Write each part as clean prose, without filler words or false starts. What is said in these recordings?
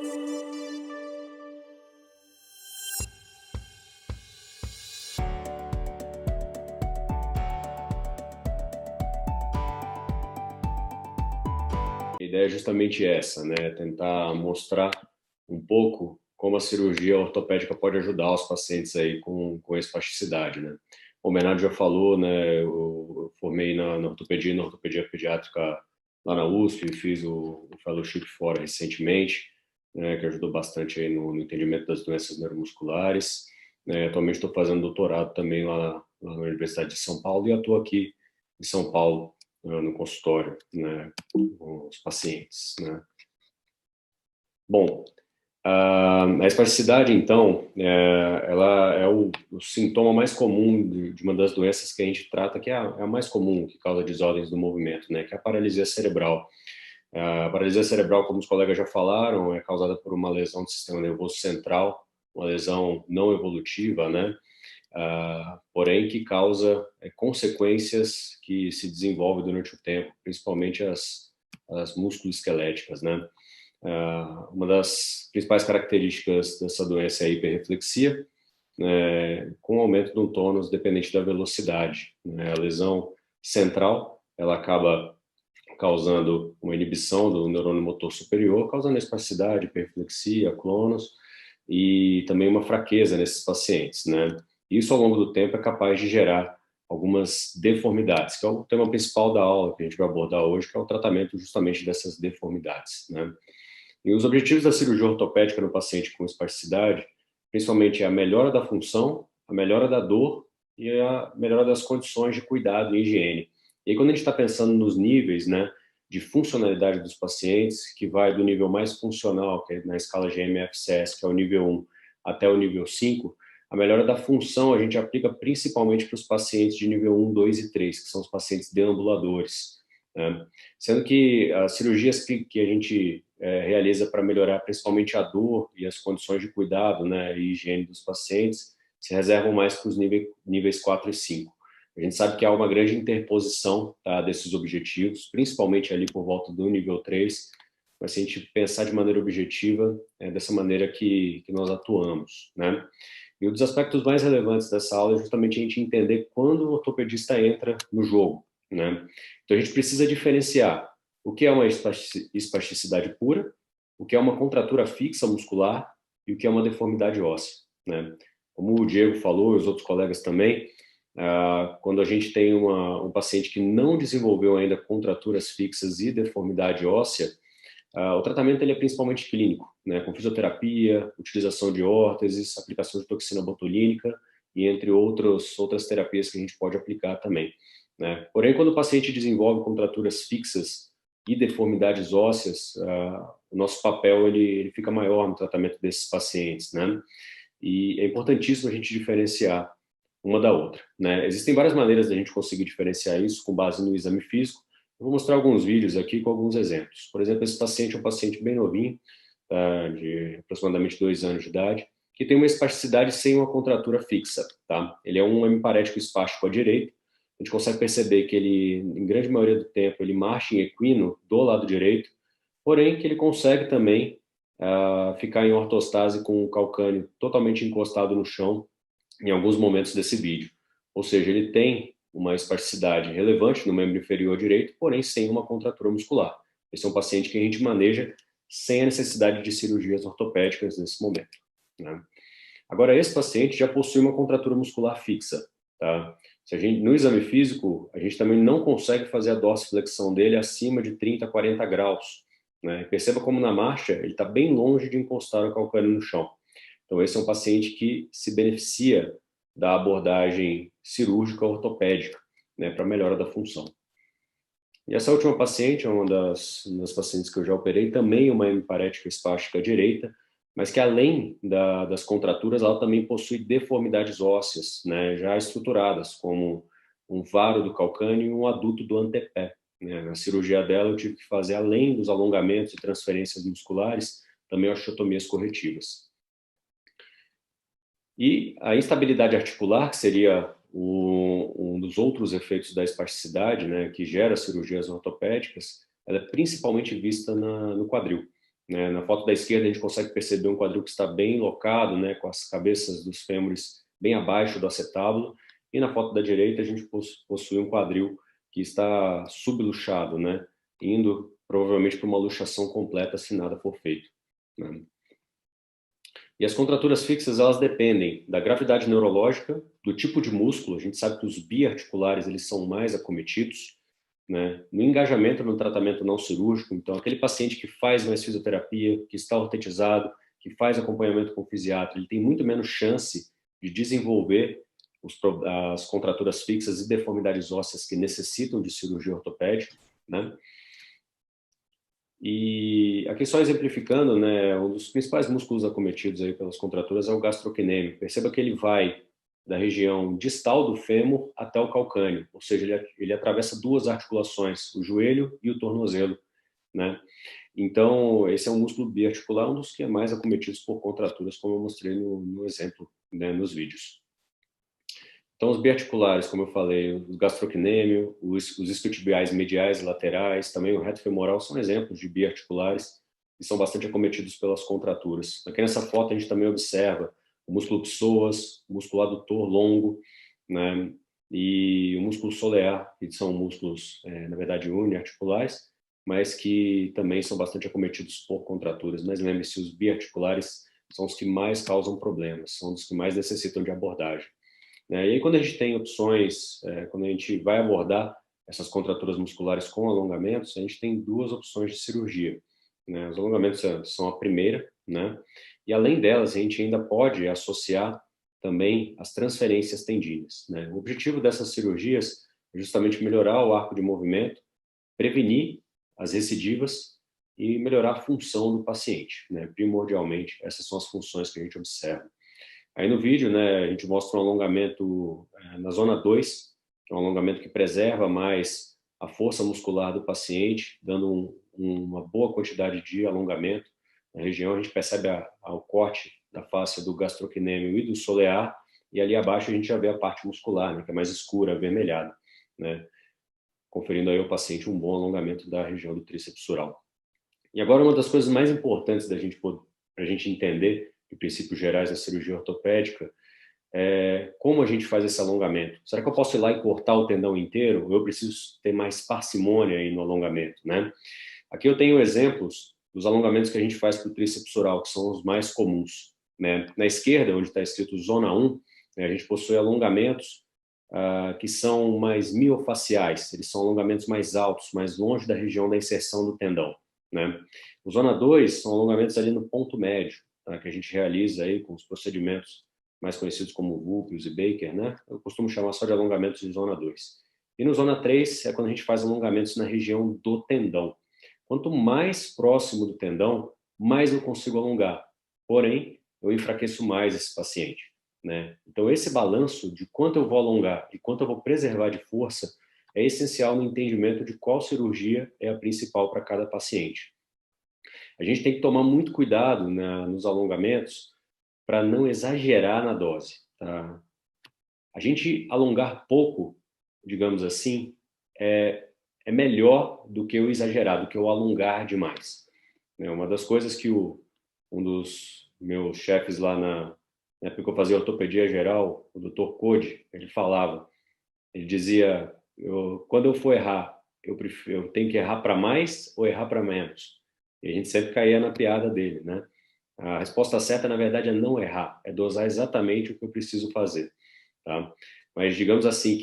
A ideia é justamente essa, né? Tentar mostrar um pouco como a cirurgia ortopédica pode ajudar os pacientes aí com espasticidade, né? O Bernardo já falou, né? Eu formei na ortopedia, na ortopedia pediátrica lá na USP, fiz o fellowship fora recentemente, né? Que ajudou bastante aí no entendimento das doenças neuromusculares. Atualmente estou fazendo doutorado também lá na Universidade de São Paulo e atuo aqui em São Paulo, no consultório, né? Com os pacientes, né? Bom, a espasticidade, então, ela é o sintoma mais comum de uma das doenças que a gente trata, que é a mais comum, que causa desordens do movimento, né? Que é a paralisia cerebral. A paralisia cerebral, como os colegas já falaram, é causada por uma lesão do sistema nervoso central, uma lesão não evolutiva, né? Porém que causa consequências que se desenvolvem durante o tempo, principalmente as músculo-esqueléticas, né? Uma das principais características dessa doença é a hiperreflexia, né, com aumento do tônus dependente da velocidade, né? A lesão central, ela acaba causando uma inibição do neurônio motor superior, causando espasticidade, hiperreflexia, clonus, e também uma fraqueza nesses pacientes, né? Isso, ao longo do tempo, é capaz de gerar algumas deformidades, que é o tema principal da aula que a gente vai abordar hoje, que é o tratamento justamente dessas deformidades, né? E os objetivos da cirurgia ortopédica no paciente com espasticidade, principalmente é a melhora da função, a melhora da dor e a melhora das condições de cuidado e higiene. E aí, quando a gente está pensando nos níveis, né, de funcionalidade dos pacientes, que vai do nível mais funcional, que é na escala GMFCS, que é o nível 1, até o nível 5, a melhora da função a gente aplica principalmente para os pacientes de nível 1, 2 e 3, que são os pacientes deambuladores, né? Sendo que as cirurgias que a gente realiza para melhorar principalmente a dor e as condições de cuidado, né, e higiene dos pacientes, se reservam mais para os níveis 4 e 5. A gente sabe que há uma grande interposição, tá, desses objetivos, principalmente ali por volta do nível 3, mas se a gente pensar de maneira objetiva, é dessa maneira que nós atuamos, né? E um dos aspectos mais relevantes dessa aula é justamente a gente entender quando o ortopedista entra no jogo, né? Então a gente precisa diferenciar o que é uma espasticidade pura, o que é uma contratura fixa muscular e o que é uma deformidade óssea, né? Como o Diego falou e os outros colegas também, quando a gente tem um paciente que não desenvolveu ainda contraturas fixas e deformidade óssea, o tratamento ele é principalmente clínico, né, com fisioterapia, utilização de órteses, aplicação de toxina botulínica e entre outras terapias que a gente pode aplicar também, né? Porém, quando o paciente desenvolve contraturas fixas e deformidades ósseas, o nosso papel ele fica maior no tratamento desses pacientes, né? E é importantíssimo a gente diferenciar uma da outra, né? Existem várias maneiras da gente conseguir diferenciar isso com base no exame físico. Eu vou mostrar alguns vídeos aqui com alguns exemplos. Por exemplo, esse paciente é um paciente bem novinho, tá, de aproximadamente 2 anos de idade, que tem uma espasticidade sem uma contratura fixa, tá? Ele é um hemiparético espástico à direita. A gente consegue perceber que ele, em grande maioria do tempo, ele marcha em equino do lado direito, porém que ele consegue também ficar em ortostase com o calcâneo totalmente encostado no chão em alguns momentos desse vídeo. Ou seja, ele tem uma espasticidade relevante no membro inferior direito, porém sem uma contratura muscular. Esse é um paciente que a gente maneja sem a necessidade de cirurgias ortopédicas nesse momento, né? Agora, esse paciente já possui uma contratura muscular fixa, tá? Se a gente, no exame físico, a gente também não consegue fazer a dorsiflexão dele acima de 30 a 40 graus, né? Perceba como na marcha ele está bem longe de encostar o calcâneo no chão. Então, esse é um paciente que se beneficia da abordagem cirúrgica ortopédica, né, para melhora da função. E essa última paciente é uma das pacientes que eu já operei, também uma hemiparética espástica direita, mas que além das contraturas, ela também possui deformidades ósseas, né, já estruturadas, como um varo do calcâneo e um aduto do antepé, né? Na cirurgia dela, eu tive que fazer, além dos alongamentos e transferências musculares, também osteotomias corretivas. E a instabilidade articular, que seria um dos outros efeitos da espasticidade, né, que gera cirurgias ortopédicas, ela é principalmente vista no quadril. né? Na foto da esquerda a gente consegue perceber um quadril que está bem locado, né, com as cabeças dos fêmures bem abaixo do acetábulo, e na foto da direita a gente possui um quadril que está subluxado, né, indo provavelmente para uma luxação completa se nada for feito, né? E as contraturas fixas, elas dependem da gravidade neurológica, do tipo de músculo. A gente sabe que os biarticulares, eles são mais acometidos, né? No engajamento no tratamento não cirúrgico. Então, aquele paciente que faz mais fisioterapia, que está ortetizado, que faz acompanhamento com o fisiatra, ele tem muito menos chance de desenvolver as contraturas fixas e deformidades ósseas que necessitam de cirurgia ortopédica, né? E aqui só exemplificando, né, um dos principais músculos acometidos aí pelas contraturas é o gastrocnêmio. Perceba que ele vai da região distal do fêmur até o calcâneo, ou seja, ele atravessa duas articulações, o joelho e o tornozelo, né? Então, esse é um músculo biarticular, um dos que é mais acometidos por contraturas, como eu mostrei no exemplo, né, nos vídeos. Então, os biarticulares, como eu falei, o gastrocnêmio, os isquiotibiais mediais e laterais, também o reto femoral, são exemplos de biarticulares que são bastante acometidos pelas contraturas. Aqui nessa foto a gente também observa o músculo psoas, o músculo adutor longo, né, e o músculo solear, que são músculos, na verdade, uniarticulares, mas que também são bastante acometidos por contraturas. Mas lembre-se, os biarticulares são os que mais causam problemas, são os que mais necessitam de abordagem, né? E aí, quando a gente tem opções, quando a gente vai abordar essas contraturas musculares com alongamentos, a gente tem duas opções de cirurgia, né? Os alongamentos são a primeira, né? E além delas, a gente ainda pode associar também as transferências tendíneas, né? O objetivo dessas cirurgias é justamente melhorar o arco de movimento, prevenir as recidivas e melhorar a função do paciente, né? Primordialmente, essas são as funções que a gente observa. Aí no vídeo, né, a gente mostra um alongamento na zona 2, que é um alongamento que preserva mais a força muscular do paciente, dando uma boa quantidade de alongamento. Na região a gente percebe o corte da face do gastrocnêmio e do solear, e ali abaixo a gente já vê a parte muscular, né, que é mais escura, avermelhada, né, conferindo aí ao paciente um bom alongamento da região do tríceps sural. E agora uma das coisas mais importantes para a gente entender de princípios gerais da cirurgia ortopédica é como a gente faz esse alongamento. Será que eu posso ir lá e cortar o tendão inteiro? Ou eu preciso ter mais parcimônia aí no alongamento, né? Aqui eu tenho exemplos dos alongamentos que a gente faz para o tríceps sural, que são os mais comuns, né? Na esquerda, onde está escrito zona 1, né, a gente possui alongamentos que são mais miofaciais, eles são alongamentos mais altos, mais longe da região da inserção do tendão, né? O zona 2 são alongamentos ali no ponto médio, tá, que a gente realiza aí com os procedimentos mais conhecidos como Vulpius e Baker, né? Eu costumo chamar só de alongamentos de zona 2. E no zona 3 é quando a gente faz alongamentos na região do tendão. Quanto mais próximo do tendão, mais eu consigo alongar. Porém, eu enfraqueço mais esse paciente, né? Então, esse balanço de quanto eu vou alongar e quanto eu vou preservar de força é essencial no entendimento de qual cirurgia é a principal para cada paciente. A gente tem que tomar muito cuidado nos alongamentos para não exagerar na dose, tá? A gente alongar pouco, digamos assim, é melhor do que o exagerar, do que o alongar demais. Uma das coisas que um dos meus chefes lá na época que eu fazia ortopedia geral, o Dr. Code, ele falava, ele dizia, quando eu for errar, eu tenho que errar para mais ou errar para menos? E a gente sempre caía na piada dele, né? A resposta certa, na verdade, é não errar, é dosar exatamente o que eu preciso fazer, tá? Mas digamos assim,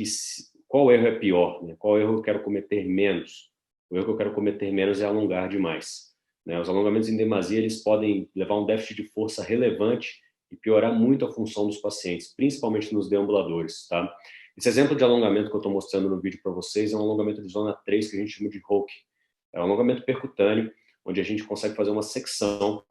qual erro é pior, né? Qual erro eu quero cometer menos? O erro que eu quero cometer menos é alongar demais, né? Os alongamentos em demasia, eles podem levar a um déficit de força relevante e piorar muito a função dos pacientes, principalmente nos deambuladores, tá? Esse exemplo de alongamento que eu estou mostrando no vídeo para vocês é um alongamento de zona 3 que a gente chama de Hoke. É um alongamento percutâneo, onde a gente consegue fazer uma secção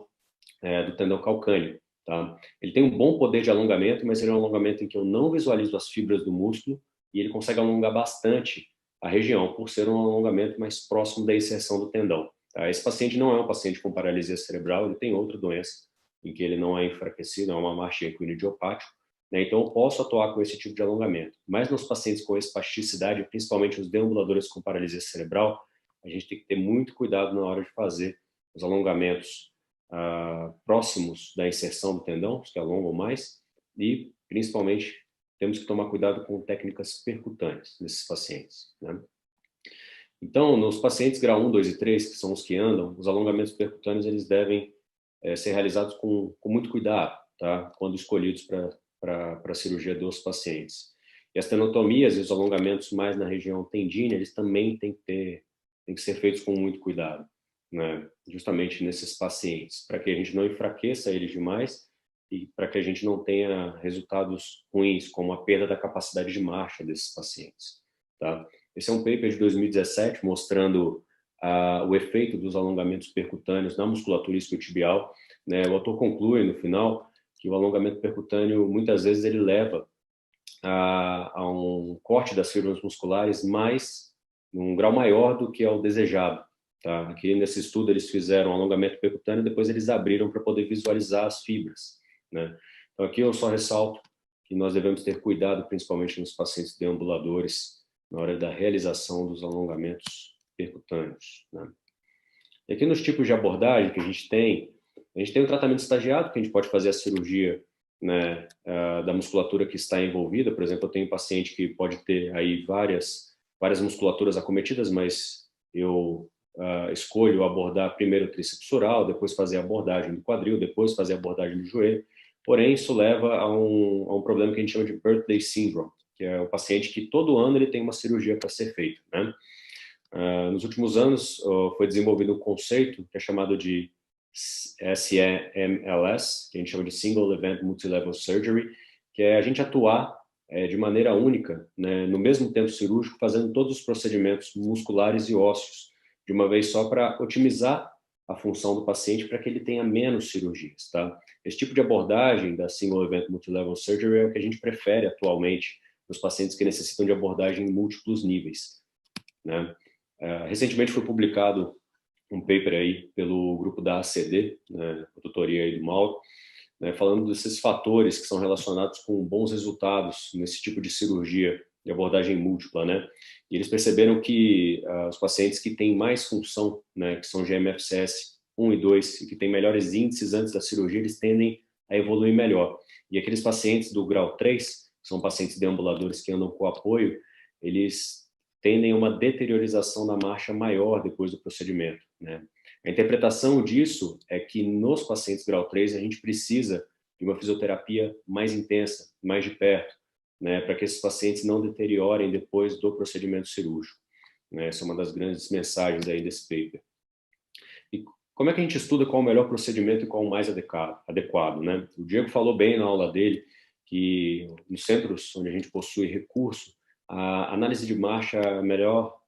do tendão calcâneo, tá? Ele tem um bom poder de alongamento, mas ele é um alongamento em que eu não visualizo as fibras do músculo e ele consegue alongar bastante a região, por ser um alongamento mais próximo da inserção do tendão, tá? Esse paciente não é um paciente com paralisia cerebral, ele tem outra doença em que ele não é enfraquecido, é uma marcha equidiopática, né? Então eu posso atuar com esse tipo de alongamento. Mas nos pacientes com espasticidade, principalmente os deambuladores com paralisia cerebral, a gente tem que ter muito cuidado na hora de fazer os alongamentos próximos da inserção do tendão, os que alongam mais, e, principalmente, temos que tomar cuidado com técnicas percutâneas nesses pacientes, né? Então, nos pacientes grau 1, 2 e 3, que são os que andam, os alongamentos percutâneos eles devem ser realizados com muito cuidado, tá? Quando escolhidos para a cirurgia dos pacientes. E as tenotomias e os alongamentos mais na região tendínea, eles também têm que ser feitos com muito cuidado, né? Justamente nesses pacientes, para que a gente não enfraqueça eles demais e para que a gente não tenha resultados ruins, como a perda da capacidade de marcha desses pacientes, tá? Esse é um paper de 2017 mostrando o efeito dos alongamentos percutâneos na musculatura isquiotibial, né? O autor conclui no final que o alongamento percutâneo muitas vezes ele leva a um corte das fibras musculares num grau maior do que é o desejado, tá? Aqui nesse estudo eles fizeram um alongamento percutâneo, depois eles abriram para poder visualizar as fibras, né? Então aqui eu só ressalto que nós devemos ter cuidado, principalmente nos pacientes deambuladores, na hora da realização dos alongamentos percutâneos, né? E aqui nos tipos de abordagem que a gente tem o tratamento estagiado, que a gente pode fazer a cirurgia, né, da musculatura que está envolvida. Por exemplo, eu tenho um paciente que pode ter aí várias musculaturas acometidas, mas eu escolho abordar primeiro o tríceps oral, depois fazer a abordagem do quadril, depois fazer a abordagem do joelho. Porém, isso leva a um problema que a gente chama de birthday syndrome, que é o paciente que todo ano ele tem uma cirurgia para ser feita, né? Nos últimos anos foi desenvolvido um conceito que é chamado de SEMLS, que a gente chama de Single Event Multilevel Surgery, que é a gente atuar de maneira única, né, no mesmo tempo cirúrgico, fazendo todos os procedimentos musculares e ósseos de uma vez só, para otimizar a função do paciente para que ele tenha menos cirurgias, tá? Esse tipo de abordagem da Single Event Multilevel Surgery é o que a gente prefere atualmente nos pacientes que necessitam de abordagem em múltiplos níveis, né? Recentemente foi publicado um paper aí pelo grupo da ACD, né, a tutoria aí do Mauro, né, falando desses fatores que são relacionados com bons resultados nesse tipo de cirurgia de abordagem múltipla, né? E eles perceberam que os pacientes que têm mais função, né, que são GMFCS 1 e 2, e que têm melhores índices antes da cirurgia, eles tendem a evoluir melhor. E aqueles pacientes do grau 3, que são pacientes deambuladores que andam com apoio, eles tendem a uma deteriorização da marcha maior depois do procedimento, né? A interpretação disso é que nos pacientes grau 3 a gente precisa de uma fisioterapia mais intensa, mais de perto, né, para que esses pacientes não deteriorem depois do procedimento cirúrgico, né? Essa é uma das grandes mensagens aí desse paper. E como é que a gente estuda qual o melhor procedimento e qual o mais adequado, né? O Diego falou bem na aula dele que nos centros onde a gente possui recurso, a análise de marcha é a melhor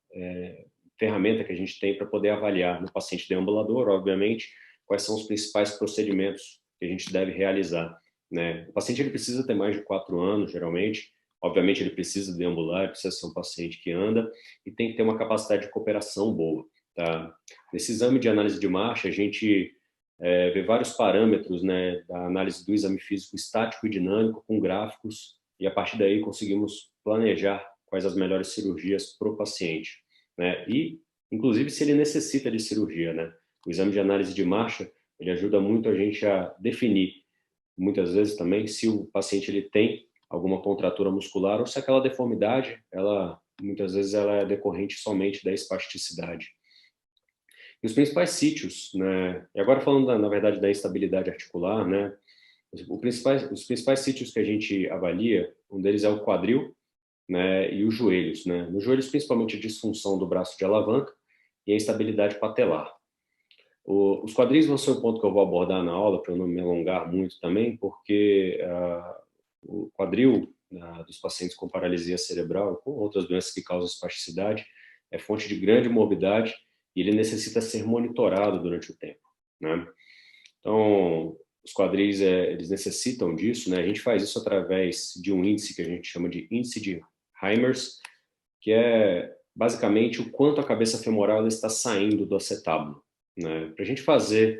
ferramenta que a gente tem para poder avaliar no paciente deambulador, obviamente, quais são os principais procedimentos que a gente deve realizar, né? O paciente ele precisa ter mais de 4 anos, geralmente. Obviamente, ele precisa deambular, ele precisa ser um paciente que anda e tem que ter uma capacidade de cooperação boa, tá? Nesse exame de análise de marcha, a gente vê vários parâmetros, né, da análise do exame físico estático e dinâmico com gráficos, e a partir daí conseguimos planejar quais as melhores cirurgias para o paciente, né? E, inclusive, se ele necessita de cirurgia, né? O exame de análise de marcha, ele ajuda muito a gente a definir, muitas vezes também, se o paciente ele tem alguma contratura muscular ou se aquela deformidade, muitas vezes ela é decorrente somente da espasticidade. E os principais sítios, né? E agora falando, na verdade, da instabilidade articular, né? Os principais sítios que a gente avalia, um deles é o quadril, né, e os joelhos, né? Nos joelhos, principalmente a disfunção do braço de alavanca e a instabilidade patelar. Os quadris vão ser um ponto que eu vou abordar na aula, para eu não me alongar muito também, porque o quadril dos pacientes com paralisia cerebral e com outras doenças que causam espasticidade é fonte de grande morbidade e ele necessita ser monitorado durante o tempo, né? Então, os quadris, eles necessitam disso, né? A gente faz isso através de um índice que a gente chama de índice de Heimers, que é basicamente o quanto a cabeça femoral ela está saindo do acetábulo, né? Para a gente fazer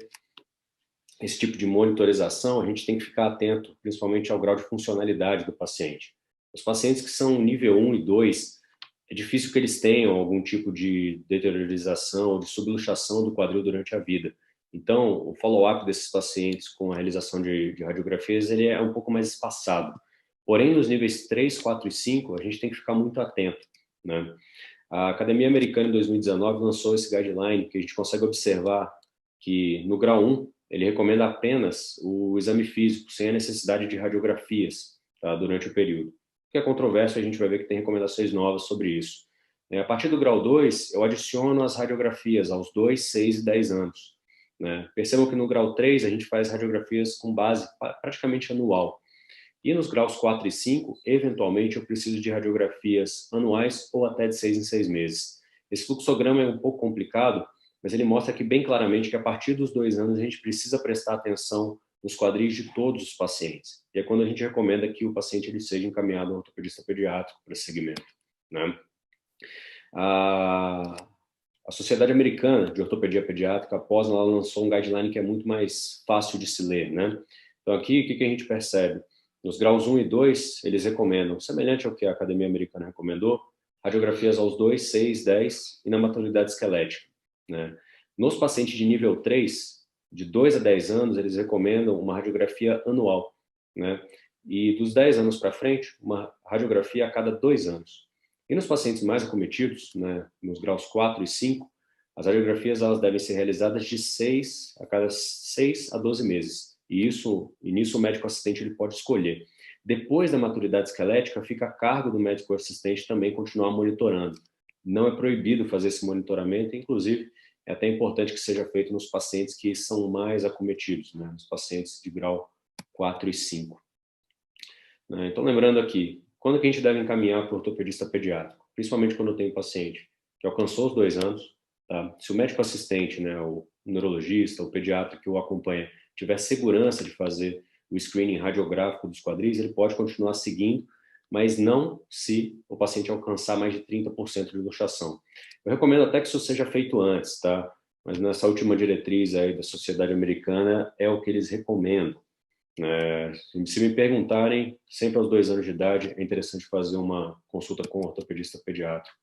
esse tipo de monitorização, a gente tem que ficar atento, principalmente ao grau de funcionalidade do paciente. Os pacientes que são nível 1 e 2, é difícil que eles tenham algum tipo de deteriorização ou de subluxação do quadril durante a vida. Então, o follow-up desses pacientes com a realização de radiografias, ele é um pouco mais espaçado. Porém, nos níveis 3, 4 e 5, a gente tem que ficar muito atento, né? A Academia Americana, em 2019, lançou esse guideline que a gente consegue observar que, no grau 1, ele recomenda apenas o exame físico, sem a necessidade de radiografias, tá, durante o período. O que é controverso, a gente vai ver que tem recomendações novas sobre isso. A partir do grau 2, eu adiciono as radiografias aos 2, 6 e 10 anos. Né? Percebam que no grau 3, a gente faz radiografias com base praticamente anual. E nos graus 4 e 5, eventualmente, eu preciso de radiografias anuais ou até de 6 em 6 meses. Esse fluxograma é um pouco complicado, mas ele mostra aqui bem claramente que a partir dos 2 anos a gente precisa prestar atenção nos quadris de todos os pacientes. E é quando a gente recomenda que o paciente ele seja encaminhado ao ortopedista pediátrico para esse segmento. Né? A Sociedade Americana de Ortopedia Pediátrica, após ela lançou um guideline que é muito mais fácil de se ler. Né? Então aqui, o que a gente percebe? Nos graus 1 e 2, eles recomendam, semelhante ao que a Academia Americana recomendou, radiografias aos 2, 6, 10 e na maturidade esquelética. Né? Nos pacientes de nível 3, de 2 a 10 anos, eles recomendam uma radiografia anual. Né? E dos 10 anos para frente, uma radiografia a cada 2 anos. E nos pacientes mais acometidos, né, nos graus 4 e 5, as radiografias elas devem ser realizadas de 6 a cada 6 a 12 meses. E nisso o médico assistente ele pode escolher. Depois da maturidade esquelética, fica a cargo do médico assistente também continuar monitorando. Não é proibido fazer esse monitoramento, inclusive é até importante que seja feito nos pacientes que são mais acometidos, né, nos pacientes de grau 4 e 5. Então, lembrando aqui, quando que a gente deve encaminhar para o ortopedista pediátrico? Principalmente quando eu tenho paciente que alcançou os 2 anos. Tá? Se o médico assistente, né, o neurologista, o pediatra que o acompanha, tiver segurança de fazer o screening radiográfico dos quadris, ele pode continuar seguindo, mas não se o paciente alcançar mais de 30% de luxação. Eu recomendo até que isso seja feito antes, tá? Mas nessa última diretriz aí da Sociedade Americana é o que eles recomendam. Se me perguntarem, sempre aos 2 anos de idade, é interessante fazer uma consulta com o ortopedista pediátrico.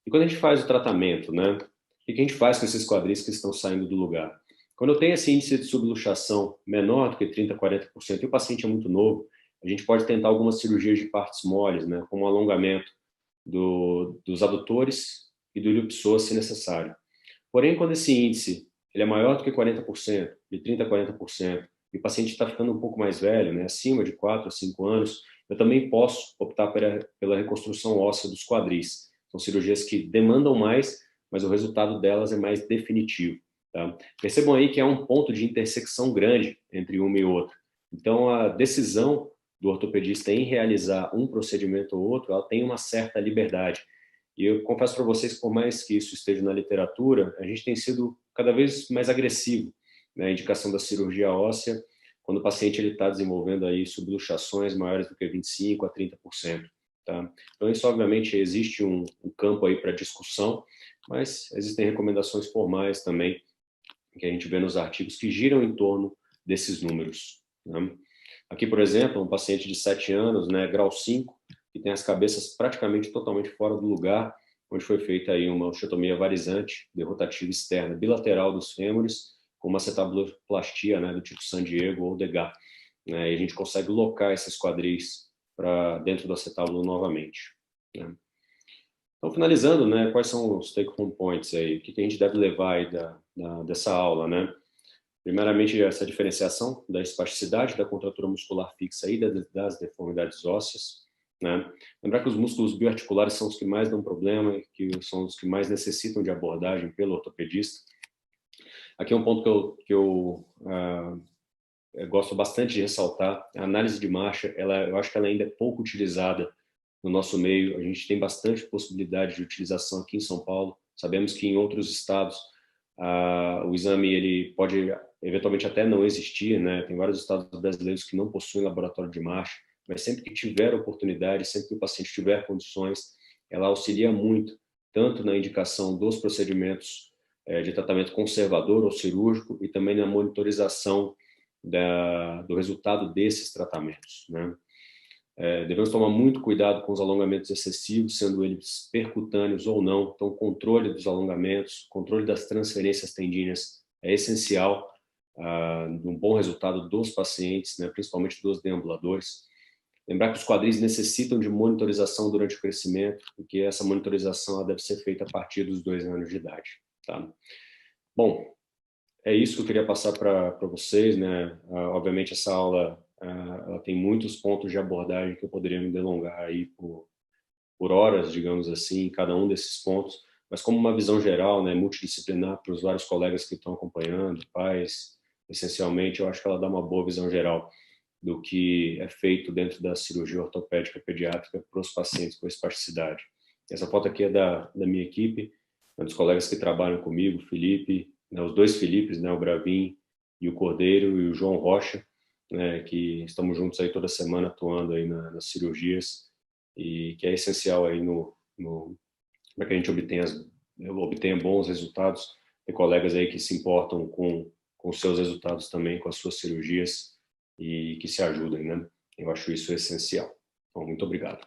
E quando a gente faz o tratamento, né? O que a gente faz com esses quadris que estão saindo do lugar? Quando eu tenho esse índice de subluxação menor do que 30%, 40%, e o paciente é muito novo, a gente pode tentar algumas cirurgias de partes moles, né? Como alongamento dos adutores e do ilio-psoas, se necessário. Porém, quando esse índice ele é maior do que 40%, de 30% a 40%, e o paciente está ficando um pouco mais velho, né, acima de 4 a 5 anos, eu também posso optar pela reconstrução óssea dos quadris. São cirurgias que demandam mais, mas o resultado delas é mais definitivo. Tá? Percebam aí que é um ponto de intersecção grande entre uma e outra. Então, a decisão do ortopedista em realizar um procedimento ou outro, ela tem uma certa liberdade. E eu confesso para vocês que, por mais que isso esteja na literatura, a gente tem sido cada vez mais agressivo na indicação da cirurgia óssea, quando o paciente está desenvolvendo aí subluxações maiores do que 25% a 30%. Tá? Então, isso, obviamente, existe um campo aí para discussão, mas existem recomendações formais também, que a gente vê nos artigos, que giram em torno desses números. Né? Aqui, por exemplo, um paciente de 7 anos, né, grau 5, que tem as cabeças praticamente totalmente fora do lugar, onde foi feita aí uma osteotomia varizante, derrotativa externa, bilateral dos fêmures, com uma acetabuloplastia, né, do tipo San Diego ou Degas. Né, e a gente consegue locar esses quadris para dentro do acetábulo novamente. Né. Então, finalizando, né, quais são os take-home points aí? O que a gente deve levar aí dessa aula, né? Primeiramente, essa diferenciação da espasticidade da contratura muscular fixa e das deformidades ósseas. Né? Lembrar que os músculos bioarticulares são os que mais dão problema, que são os que mais necessitam de abordagem pelo ortopedista. Aqui é um ponto que eu gosto bastante de ressaltar. A análise de marcha, eu acho que ela ainda é pouco utilizada no nosso meio. A gente tem bastante possibilidade de utilização aqui em São Paulo. Sabemos que em outros estados o exame ele pode eventualmente até não existir, né? Tem vários estados brasileiros que não possuem laboratório de marcha, mas sempre que tiver oportunidade, sempre que o paciente tiver condições, ela auxilia muito, tanto na indicação dos procedimentos de tratamento conservador ou cirúrgico e também na monitorização do resultado desses tratamentos, né? Devemos tomar muito cuidado com os alongamentos excessivos, sendo eles percutâneos ou não. Então, controle dos alongamentos, controle das transferências tendíneas é essencial um bom resultado dos pacientes, né, principalmente dos deambuladores. Lembrar que os quadris necessitam de monitorização durante o crescimento, porque essa monitorização ela deve ser feita a partir dos 2 anos de idade. Tá? Bom, é isso que eu queria passar para vocês, né? Obviamente essa aula ela tem muitos pontos de abordagem que eu poderia me delongar aí por horas, digamos assim, em cada um desses pontos, mas como uma visão geral, né, multidisciplinar para os vários colegas que estão acompanhando, pais, essencialmente, eu acho que ela dá uma boa visão geral do que é feito dentro da cirurgia ortopédica pediátrica para os pacientes com espasticidade. Essa foto aqui é da minha equipe, dos colegas que trabalham comigo, o Felipe, né, os 2 Filipes, né, o Bravin e o Cordeiro, e o João Rocha, né, que estamos juntos aí toda semana atuando aí nas cirurgias, e que é essencial aí para que a gente obtenha bons resultados. Tem colegas aí que se importam com os seus resultados também, com as suas cirurgias, e que se ajudem, né? Eu acho isso essencial. Então, muito obrigado.